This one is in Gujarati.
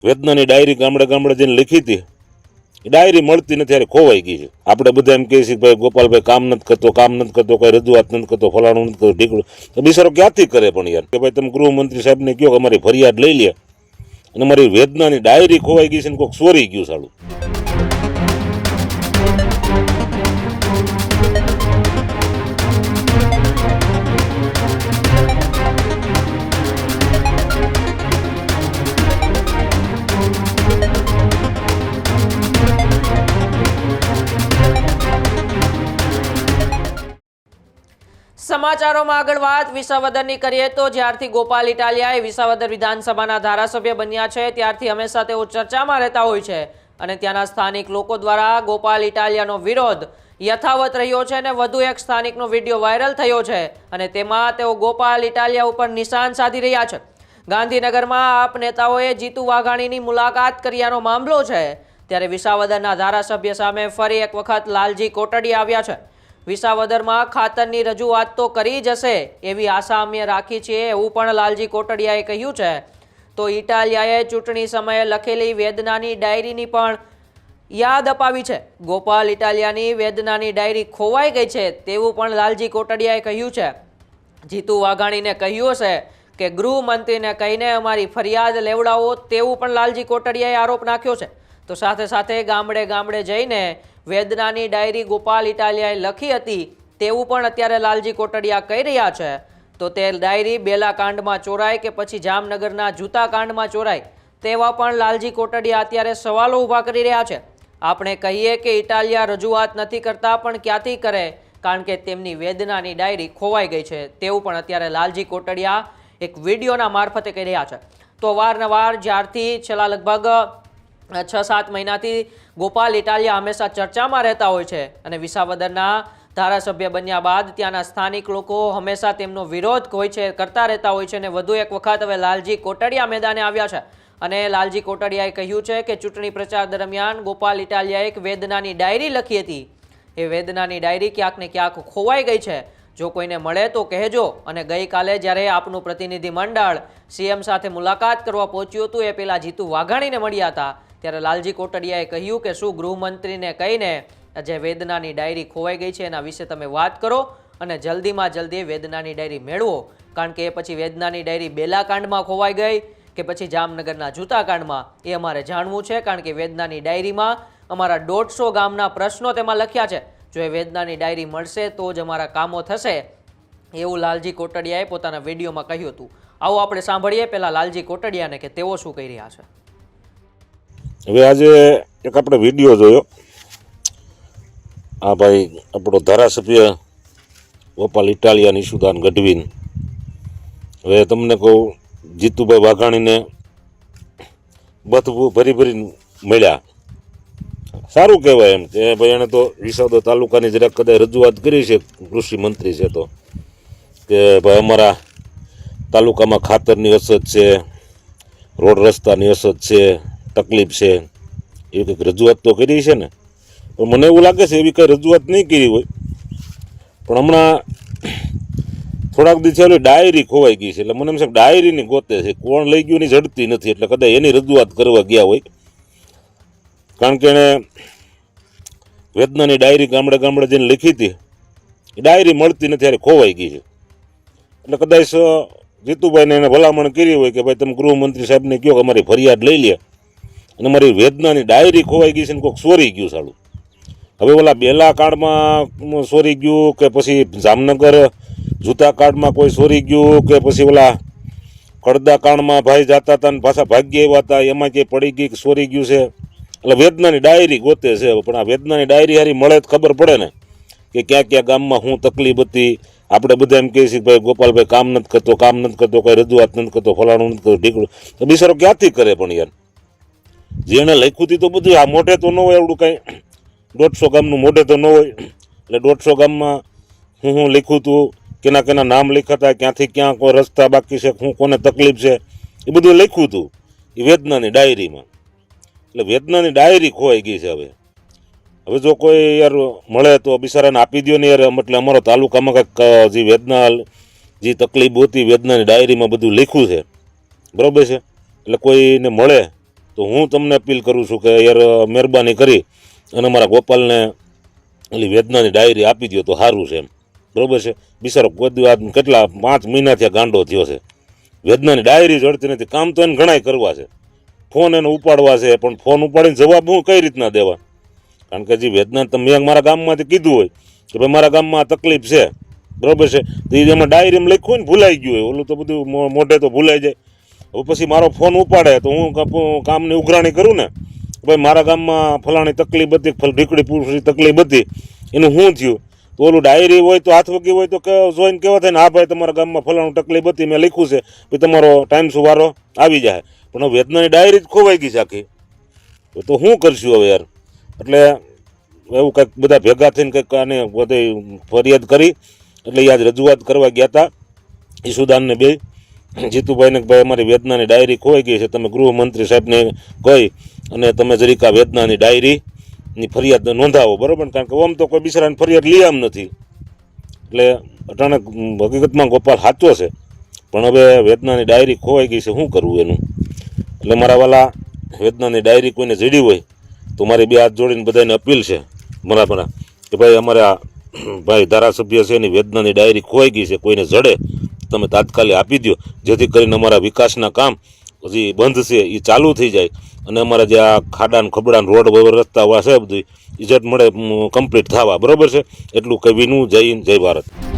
વેદનાની ડાયરી ગામડે ગામડે જઈને લખી હતી, એ ડાયરી મળતી નથી, ત્યારે ખોવાઈ ગઈ છે. આપણે બધા એમ કહીએ છીએ કે ભાઈ ગોપાલભાઈ કામ નથી કરતો, કોઈ રજૂઆત નથી કરતો, ફલાણું નથી કરતો, ઢીકડું. તો બિચારો ક્યાંથી કરે પણ યાર, કે ભાઈ તમે ગૃહમંત્રી સાહેબને કહો કે અમારી ફરિયાદ લઈ લે, અને મારી વેદનાની ડાયરી ખોવાઈ ગઈ છે ને કોઈક ચોરી ગયું સાલું. સમાચારોમાં આગળ વાત વિસાવદરની કરીએ તો જ્યારથી ગોપાલ ઇટાલિયાએ વિસાવદર વિધાનસભાના ધારાસભ્ય બન્યા છે ત્યારથી હંમેશા તેઓ ચર્ચામાં રહેતા હોય છે અને ત્યાંના સ્થાનિક લોકો દ્વારા ગોપાલ ઇટાલિયાનો વિરોધ યથાવત રહ્યો છે અને વધુ એક સ્થાનિકનો વિડીયો વાયરલ થયો છે અને તેમાં તેઓ ગોપાલ ઇટાલિયા ઉપર નિશાન સાધી રહ્યા છે. ગાંધીનગરમાં આપ નેતાઓએ જીતુ વાઘાણીની મુલાકાત કર્યાનો મામલો છે, ત્યારે વિસાવદરના ધારાસભ્ય સામે ફરી એક વખત લાલજી કોટડિયા આવ્યા છે. વિસાવદરમાં ખાતરની રજૂઆત તો કરી જશે એવી આશા અમે રાખી છીએ એવું પણ લાલજી કોટડિયાએ કહ્યું છે. તો ઇટાલિયાએ ચૂંટણી સમયે લખેલી વેદનાની ડાયરીની પણ યાદ અપાવી છે. ગોપાલ ઇટાલિયાની વેદનાની ડાયરી ખોવાઈ ગઈ છે તેવું પણ લાલજી કોટડિયાએ કહ્યું છે. જીતુ વાઘાણીને કહ્યું છે કે ગૃહમંત્રીને કહીને અમારી ફરિયાદ લેવડાવો તેવું પણ લાલજી કોટડિયાએ આરોપ નાખ્યો છે. તો સાથે સાથે ગામડે ગામડે જઈને વેદનાની ડાયરી ગોપાલ ઇટાલિયાએ લખી હતી તેવું પણ અત્યારે લાલજી કોટડિયા કહી રહ્યા છે. તો તે ડાયરી બેલા કાંડમાં ચોરાય કે પછી જામનગરના જૂતા કાંડમાં ચોરાય તેવા પણ લાલજી કોટડિયા અત્યારે સવાલો ઊભા કરી રહ્યા છે. આપણે કહીએ કે ઇટાલિયા રજૂઆત નથી કરતા પણ ક્યાંથી કરે, કારણ કે તેમની વેદનાની ડાયરી ખોવાઈ ગઈ છે તેવું પણ અત્યારે લાલજી કોટડિયા એક વિડીયોના મારફતે કહી રહ્યા છે. તો વારંવાર જ્યારથી છેલ્લા લગભગ 6-7 મહિનાથી ગોપાલ ઇટાલિયા હંમેશા ચર્ચામાં રહેતા હોય છે અને વિસાવદરના ધારાસભ્ય બન્યા બાદ ત્યાંના સ્થાનિક લોકો હંમેશા તેમનો વિરોધ હોય છે કરતા રહેતા હોય છે અને વધુ એક વખત હવે લાલજી કોટડિયા મેદાને આવ્યા છે અને લાલજી કોટડિયાએ કહ્યું છે કે ચૂંટણી પ્રચાર દરમિયાન ગોપાલ ઇટાલિયાએ એક વેદનાની ડાયરી લખી હતી, એ વેદનાની ડાયરી ક્યાંક ને ક્યાંક ખોવાઈ ગઈ છે. જો કોઈને મળે તો કહેજો. અને ગઈકાલે જ્યારે આપનું પ્રતિનિધિ મંડળ સીએમ સાથે મુલાકાત કરવા પહોંચ્યું હતું એ પહેલાં જીતુ વાઘાણીને મળ્યા હતા ત્યારે લાલજી કોટડિયાએ કહ્યું કે શું ગૃહમંત્રીને કહીને જે વેદનાની ડાયરી ખોવાઈ ગઈ છે એના વિશે તમે વાત કરો અને જલ્દીમાં જલ્દી વેદનાની ડાયરી મેળવો, કારણ કે એ પછી વેદનાની ડાયરી બેલા કાંડમાં ખોવાઈ ગઈ કે પછી જામનગરના જૂતા કાંડમાં એ અમારે જાણવું છે, કારણ કે વેદનાની ડાયરીમાં અમારા 150 ગામના પ્રશ્નો તેમાં લખ્યા છે. જો એ વેદનાની ડાયરી મળશે તો જ અમારા કામો થશે એવું લાલજી કોટડિયાએ પોતાના વિડીયોમાં કહ્યું હતું. આવો આપણે સાંભળીએ પહેલાં લાલજી કોટડિયાને કે તેઓ શું કહી રહ્યા છે. હવે આજે એક આપણે વિડીયો જોયો, આ ભાઈ આપણો ધારાસભ્ય ગોપાલ ઇટાલિયા નિશુદાન ગઢવીન. હવે તમને કહું, જીતુભાઈ વાઘાણીને બથવું ભરી ભરીને મળ્યા. સારું કહેવાય એમ કે ભાઈ એને તો વિસાવદર તાલુકાની જરાક કદાચ રજૂઆત કરી છે, કૃષિ મંત્રી છે, તો કે ભાઈ અમારા તાલુકામાં ખાતરની અછત છે, રોડ રસ્તાની અછત છે, તકલીફ છે, એવી કંઈક રજૂઆત તો કરી છે ને. પણ મને એવું લાગે છે એવી કંઈ રજૂઆત નહીં કરી હોય, પણ હમણાં થોડાક દિવસ ડાયરી ખોવાઈ ગઈ છે એટલે મને એમ છે ડાયરીની ગોતે છે, કોણ લઈ ગયું એની ઝડપી નથી, એટલે કદાચ એની રજૂઆત કરવા ગયા હોય. કારણ કે એણે વેદનાની ડાયરી ગામડે ગામડે જઈને લખી હતી, એ ડાયરી મળતી નથી, ત્યારે ખોવાઈ ગઈ છે. એટલે કદાચ જીતુભાઈને એને ભલામણ કરી હોય કે ભાઈ તમે ગૃહમંત્રી સાહેબને કહો કે અમારી ફરિયાદ લઈ લે, અને મારી વેદનાની ડાયરી ખોવાઈ ગઈ છે ને કોઈક ચોરી ગયું સાલું. હવે ઓલા બેલા કાંડમાં ચોરી ગયું કે પછી જામનગર જૂતા કાંડમાં કોઈ ચોરી ગયું કે પછી ઓલા કડદા કાંડમાં ભાઈ જતા હતા ને પાછા ભાગ્ય આવ્યા હતા એમાં ક્યાંય પડી ગઈ ચોરી ગયું છે. એટલે વેદનાની ડાયરી ગોતે છે. પણ આ વેદનાની ડાયરી હારી મળે તો ખબર પડે ને કે ક્યાં ક્યાં ગામમાં શું તકલીફ હતી. આપણે બધા એમ કહીએ છીએ કે ભાઈ ગોપાલભાઈ કામ નથી કરતો, કોઈ રજૂઆત નથી કરતો, ફલાણું નથી કરતો, ઢીકડું. તો બિચારો ક્યાંથી કરે પણ યાર, જેને લખ્યું હતું તો બધું આ મોઢે તો ન હોય, એવડું કાંઈ 150 ગામનું મોઢે તો ન હોય. એટલે 150 ગામમાં હું લખ્યું હતું, કેના કેના નામ લખ્યા હતા, ક્યાંથી ક્યાં કોઈ રસ્તા બાકી છે, શું કોને તકલીફ છે, એ બધું લખ્યું હતું એ વેદનાની ડાયરીમાં. એટલે વેદનાની ડાયરી ખોવાઈ ગઈ છે. હવે જો કોઈ યાર મળે તો બિચારાને આપી દો ને યાર. એટલે અમારો તાલુકામાં કંઈક જે વેદના જે તકલીફ હતી વેદનાની ડાયરીમાં બધું લખ્યું છે, બરાબર છે. એટલે કોઈને મળે તો તો હું તમને અપીલ કરું છું કે યાર મહેરબાની કરી અને અમારા ગોપાલને એની વેદનાની ડાયરી આપી દો તો સારું છે એમ, બરાબર છે. બિચારો કોઈ કેટલા 5 મહિનાથી આ ગાંડો થયો છે, વેદનાની ડાયરી જડતી નથી. કામ તો એને ઘણાય કરવા છે, ફોન એને ઉપાડવા છે, પણ ફોન ઉપાડીને જવાબ હું કઈ રીતના દેવા? કારણ કે જે વેદના તમે મારા ગામમાંથી કીધું હોય કે ભાઈ મારા ગામમાં આ તકલીફ છે, બરાબર છે, તો એ એમાં ડાયરીમાં લખ્યું હોય ને ભૂલાઈ ગયું હોય, ઓલું તો બધું મોઢે તો ભૂલાઈ જાય. હવે પછી મારો ફોન ઉપાડે તો હું કામની ઉઘરાણી કરું ને, ભાઈ મારા ગામમાં ફલાણી તકલીફ હતી, ઢીકડી પૂરી તકલીફ હતી, એનું શું થયું? તો ઓલું ડાયરી હોય તો હાથ વગી હોય તો જોઈને કેવા થાય ને, હા ભાઈ તમારા ગામમાં ફલાણું તકલીફ હતી, મેં લખ્યું છે, ભાઈ તમારો ટાઈમ સુવારો આવી જાય. પણ હવે વેદનાની ડાયરી જ ખોવાઈ ગઈ છે આખી, તો શું કરશું હવે યાર? એટલે એવું કંઈક બધા ભેગા થઈને કંઈક આને બધી ફરિયાદ કરી, એટલે યાદ રજૂઆત કરવા ગયા હતા ઈસુદાનને બે જીતુભાઈને, ભાઈ અમારી વેદનાની ડાયરી ખોવાઈ ગઈ છે, તમે ગૃહમંત્રી સાહેબને કહી અને તમે જરીક આ વેદનાની ડાયરીની ફરિયાદ નોંધાવો, બરાબર? કારણ કે આમ તો કોઈ બિચારાની ફરિયાદ લી આમ નથી. એટલે અટાણે હકીકતમાં ગોપાલ સાચો છે, પણ હવે વેદનાની ડાયરી ખોવાઈ ગઈ છે, શું કરવું એનું? એટલે મારા વાલા વેદનાની ડાયરી કોઈને જડી હોય તો મારી બે હાથ જોડીને બધાને અપીલ છે બરાબર કે ભાઈ અમારે આ ભાઈ ધારાસભ્ય છે એની વેદનાની ડાયરી ખોવાઈ ગઈ છે, કોઈને જડે તમે તાત્કાલિક આપી દો, જેથી કરીને અમારા વિકાસના કામ હજી બંધ છે એ ચાલુ થઈ જાય અને અમારા જે આ ખાડાન ખબડાન રોડ રસ્તા છે બધું ઇજત મળે કમ્પ્લીટ થવા, બરાબર છે? એટલું કહીનું જય હિન્દ, જય ભારત.